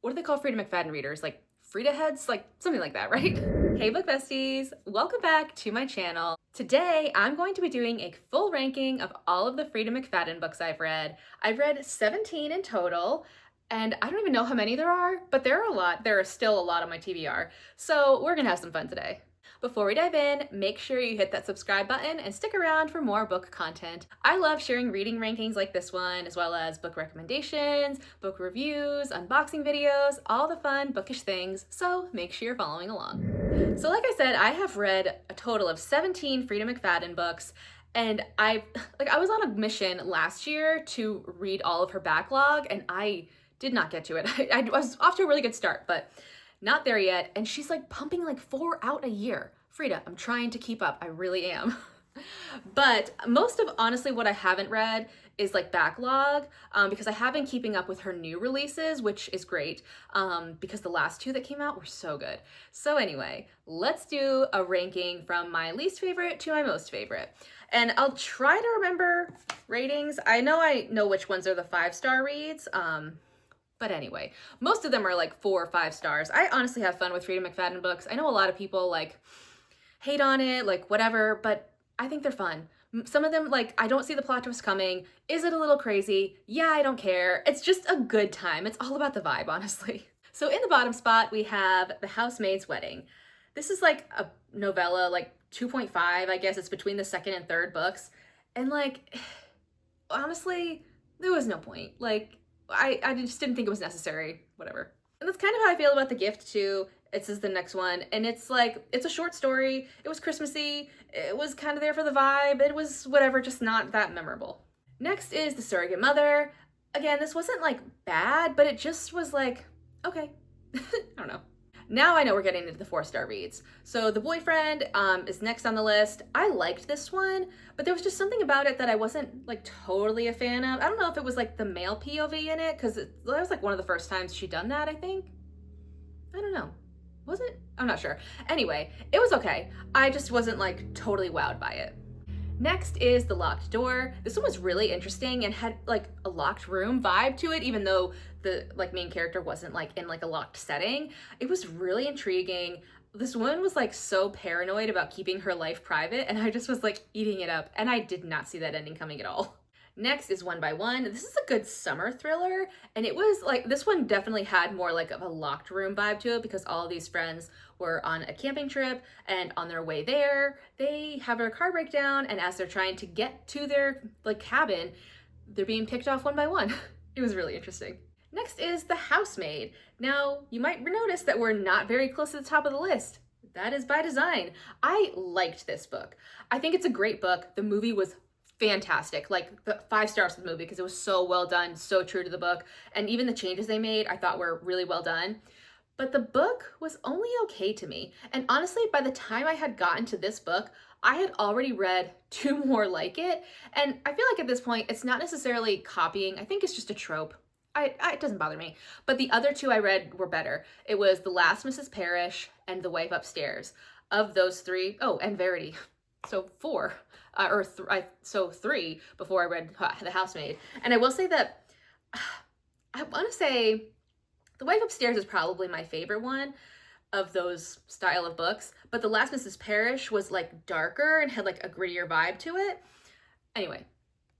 what do they call Freida McFadden readers? Like Frida heads? Like something like that, right? Hey book besties, welcome back to my channel. Today, I'm going to be doing a full ranking of all of the Freida McFadden books I've read. I've read 17 in total, and I don't even know how many there are, but there are a lot. There are still a lot on my TBR, so we're gonna have some fun today. Before we dive in, make sure you hit that subscribe button and stick around for more book content. I love sharing reading rankings like this one, as well as book recommendations, book reviews, unboxing videos, all the fun bookish things, so make sure you're following along. So like I said, I have read a total of 17 Freida McFadden books, and I was on a mission last year to read all of her backlog, and I did not get to it. I was off to a really good start, but not there yet, and she's like pumping like 4 out a year. Freida, I'm trying to keep up, I really am. But most of honestly what I haven't read is like backlog, because I have been keeping up with her new releases, which is great, because the last 2 that came out were so good. So anyway, let's do a ranking from my least favorite to my most favorite. And I'll try to remember ratings. I know which ones are the 5-star reads, but anyway, most of them are like 4 or 5 stars. I honestly have fun with Freida McFadden books. I know a lot of people like hate on it, like whatever, but I think they're fun. Some of them, like, I don't see the plot twist coming. Is it a little crazy? Yeah, I don't care. It's just a good time. It's all about the vibe, honestly. So in the bottom spot, we have The Housemaid's Wedding. This is like a novella, like 2.5, I guess. It's between the second and third books. And like, honestly, there was no point. Like, I just didn't think it was necessary, whatever. And that's kind of how I feel about The Gift too. This is the next one, and it's like, it's a short story. It was Christmassy. It was kind of there for the vibe. It was whatever, just not that memorable. Next is The Surrogate Mother. Again, this wasn't like bad, but it just was like, okay. I don't know. Now I know we're getting into the 4-star reads. So The Boyfriend is next on the list. I liked this one, but there was just something about it that I wasn't like totally a fan of. I don't know if it was like the male POV in it, because that was like one of the first times she'd done that, I think. I don't know. Was it? I'm not sure. Anyway, it was okay. I just wasn't like totally wowed by it. Next is The Locked Door. This one was really interesting and had like a locked room vibe to it, even though the like main character wasn't like in like a locked setting. It was really intriguing. This woman was like so paranoid about keeping her life private, and I just was like eating it up, and I did not see that ending coming at all. Next is One by One. This is a good summer thriller, and it was like, this one definitely had more like of a locked room vibe to it, because all of these friends were on a camping trip, and on their way there, they have a car breakdown, and as they're trying to get to their like cabin, they're being picked off one by one. It was really interesting. Next is The Housemaid. Now, you might notice that we're not very close to the top of the list. That is by design. I liked this book. I think it's a great book. The movie was fantastic, like the 5 stars for the movie, because it was so well done, so true to the book, and even the changes they made I thought were really well done. But the book was only okay to me, and honestly, by the time I had gotten to this book, I had already read 2 more like it, and I feel like at this point it's not necessarily copying. I think it's just a trope. It doesn't bother me. But the other 2 I read were better. It was The Last Mrs. Parrish and The Wife Upstairs. Of those 3, oh, and Verity. So 4, so 3 before I read The Housemaid. And I will say that I want to say The Wife Upstairs is probably my favorite one of those style of books, but The Last Mrs. Parrish was like darker and had like a grittier vibe to it. Anyway,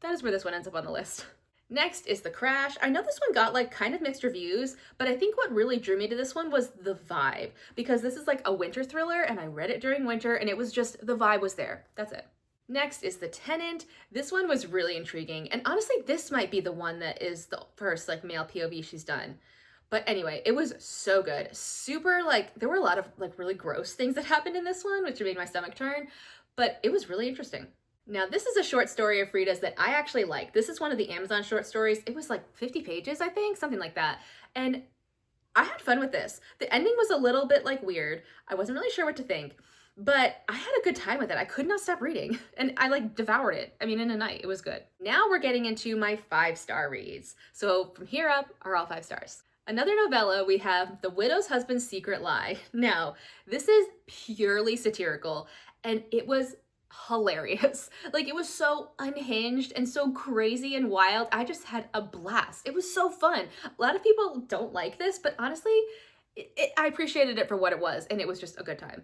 that is where this one ends up on the list. Next is The Crash. I know this one got like kind of mixed reviews, but I think what really drew me to this one was the vibe, because this is like a winter thriller, and I read it during winter, and it was just, the vibe was there. That's it. Next is The Tenant. This one was really intriguing, and honestly, this might be the one that is the first like male POV she's done. But anyway, it was so good. Super, like, there were a lot of like really gross things that happened in this one, which made my stomach turn, but it was really interesting. Now, this is a short story of Freida's that I actually like. This is one of the Amazon short stories. It was like 50 pages, I think, something like that. And I had fun with this. The ending was a little bit like weird. I wasn't really sure what to think, but I had a good time with it. I could not stop reading, and I like devoured it. I mean, in a night. It was good. Now we're getting into my 5-star reads. So from here up are all 5 stars. Another novella, we have The Widow's Husband's Secret Lie. Now, this is purely satirical, and it was hilarious. Like, it was so unhinged and so crazy and wild. I just had a blast. It was so fun. A lot of people don't like this, but honestly, I appreciated it for what it was, and it was just a good time.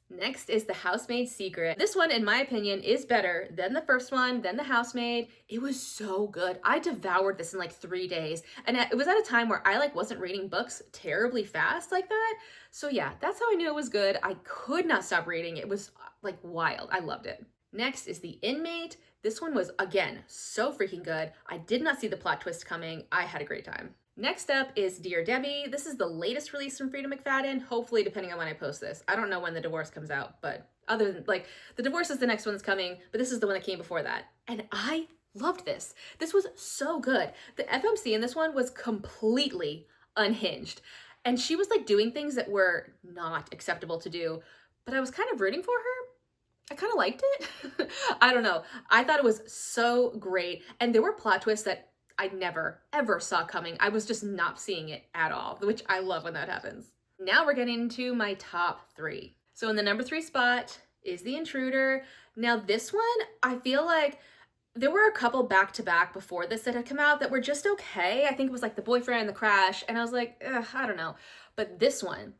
Next is The Housemaid's Secret. This one, in my opinion, is better than the first one, than The Housemaid. It was so good. I devoured this in like 3 days. And it was at a time where I like wasn't reading books terribly fast like that. So yeah, that's how I knew it was good. I could not stop reading. It was like wild. I loved it. Next is The Inmate. This one was, again, so freaking good. I did not see the plot twist coming. I had a great time. Next up is Dear Debbie. This is the latest release from Freida McFadden, hopefully depending on when I post this. I don't know when the divorce comes out, but other than, like, the divorce is the next one that's coming, but this is the one that came before that. And I loved this. This was so good. The FMC in this one was completely unhinged. And she was like doing things that were not acceptable to do, but I was kind of rooting for her. I kind of liked it. I don't know. I thought it was so great. And there were plot twists that I never, ever saw coming. I was just not seeing it at all, which I love when that happens. Now we're getting into my top 3. So in the number 3 spot is The Intruder. Now this one, I feel like there were a couple back-to-back before this that had come out that were just okay. I think it was like The Boyfriend and The Crash, and I was like, I don't know. But this one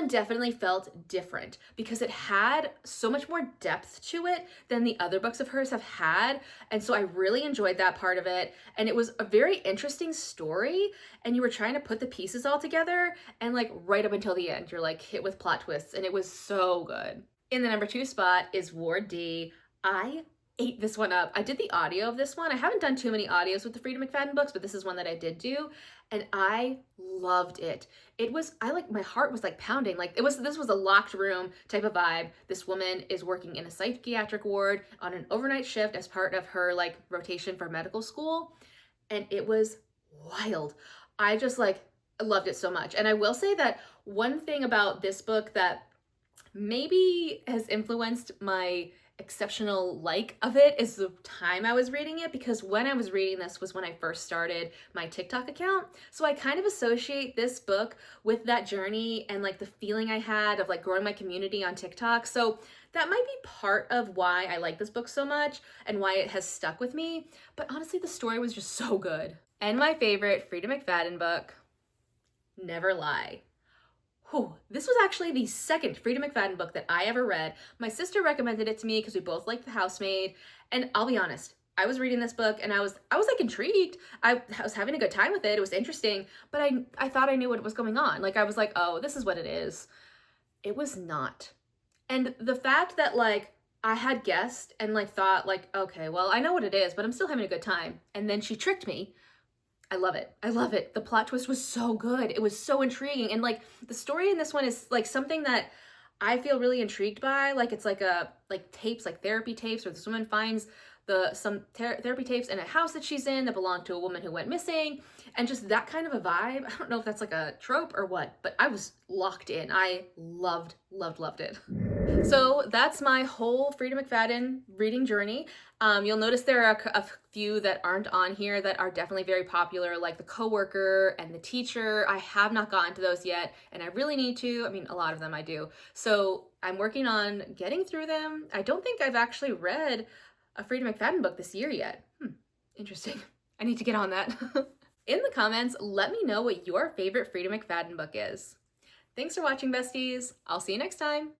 definitely felt different because it had so much more depth to it than the other books of hers have had. And so I really enjoyed that part of it. And it was a very interesting story. And you were trying to put the pieces all together. And like right up until the end, you're like hit with plot twists. And it was so good. In the number 2 spot is Ward D. I ate this one up. I did the audio of this one. I haven't done too many audios with the Freida McFadden books, but this is one that I did do, and I loved it. It was, my heart was like pounding. Like this was a locked room type of vibe. This woman is working in a psychiatric ward on an overnight shift as part of her like rotation for medical school, and it was wild. I just like loved it so much. And I will say that one thing about this book that maybe has influenced my exceptional like of it is the time I was reading it, because when I was reading this was when I first started my TikTok account. So I kind of associate this book with that journey and like the feeling I had of like growing my community on TikTok. So that might be part of why I like this book so much and why it has stuck with me. But honestly, the story was just so good. And my favorite Freida McFadden book, Never Lie. This was actually the second Freida McFadden book that I ever read. My sister recommended it to me because we both liked The Housemaid. And I'll be honest, I was reading this book and I was like intrigued. I was having a good time with it. It was interesting, but I thought I knew what was going on. Like I was like, oh, this is what it is. It was not. And the fact that like I had guessed and like thought like, okay, well, I know what it is, but I'm still having a good time. And then she tricked me. I love it. I love it. The plot twist was so good. It was so intriguing. And like the story in this one is like something that I feel really intrigued by. Like it's like tapes, like therapy tapes, where this woman finds some therapy tapes in a house that she's in that belonged to a woman who went missing, and just that kind of a vibe. I don't know if that's like a trope or what, but I was locked in. I loved it. So that's my whole Freida McFadden reading journey. You'll notice there are a few that aren't on here that are definitely very popular, like The Coworker and The Teacher. I have not gotten to those yet, and I really need to. I mean, a lot of them I do. So I'm working on getting through them. I don't think I've actually read a Freida McFadden book this year yet. Interesting. I need to get on that. In the comments, let me know what your favorite Freida McFadden book is. Thanks for watching, besties. I'll see you next time.